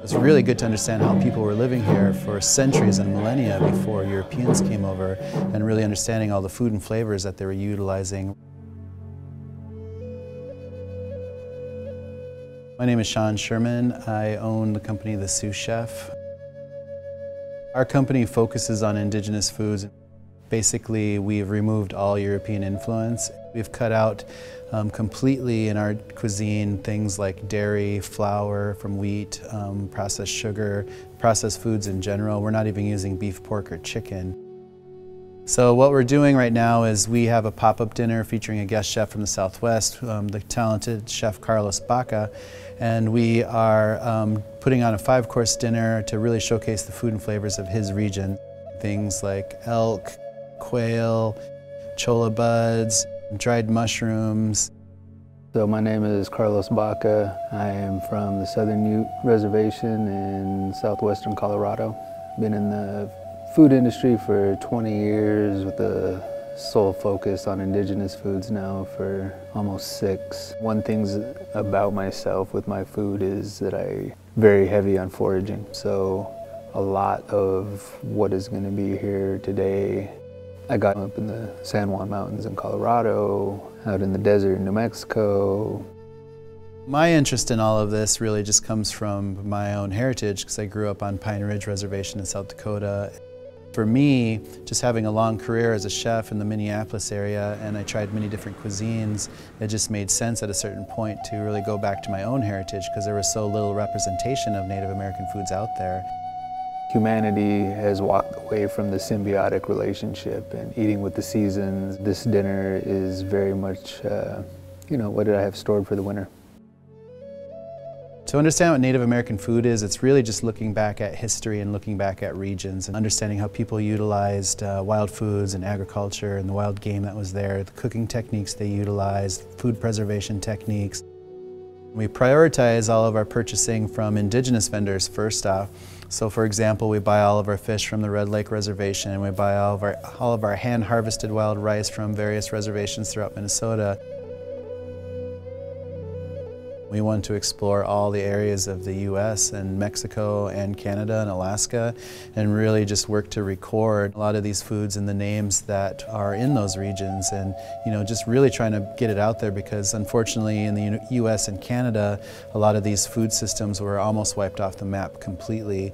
It's really good to understand how people were living here for centuries and millennia before Europeans came over, and really understanding all the food and flavors that they were utilizing. My name is Sean Sherman. I own the company The Sous Chef. Our company focuses on indigenous foods. Basically, we've removed all European influence. We've cut out completely in our cuisine things like dairy, flour from wheat, processed sugar, processed foods in general. We're not even using beef, pork, or chicken. So what we're doing right now is we have a pop-up dinner featuring a guest chef from the Southwest, the talented chef Carlos Baca, and we are putting on a 5-course dinner to really showcase the food and flavors of his region. Things like elk, quail, cholla buds, dried mushrooms. So my name is Carlos Baca. I am from the Southern Ute Reservation in southwestern Colorado. Been in the food industry for 20 years with a sole focus on indigenous foods now for almost 6. One thing about myself with my food is that I'm very heavy on foraging. So a lot of what is going to be here today, I got up in the San Juan Mountains in Colorado, out in the desert in New Mexico. My interest in all of this really just comes from my own heritage, because I grew up on Pine Ridge Reservation in South Dakota. For me, just having a long career as a chef in the Minneapolis area, and I tried many different cuisines, it just made sense at a certain point to really go back to my own heritage, because there was so little representation of Native American foods out there. Humanity has walked away from the symbiotic relationship and eating with the seasons. This dinner is very much, what did I have stored for the winter? To understand what Native American food is, it's really just looking back at history and looking back at regions and understanding how people utilized wild foods and agriculture and the wild game that was there, the cooking techniques they utilized, food preservation techniques. We prioritize all of our purchasing from indigenous vendors first off. So for example, we buy all of our fish from the Red Lake Reservation, and we buy all of our hand-harvested wild rice from various reservations throughout Minnesota. We want to explore all the areas of the U.S. and Mexico and Canada and Alaska, and really just work to record a lot of these foods and the names that are in those regions, and just really trying to get it out there, because unfortunately in the U.S. and Canada, a lot of these food systems were almost wiped off the map completely.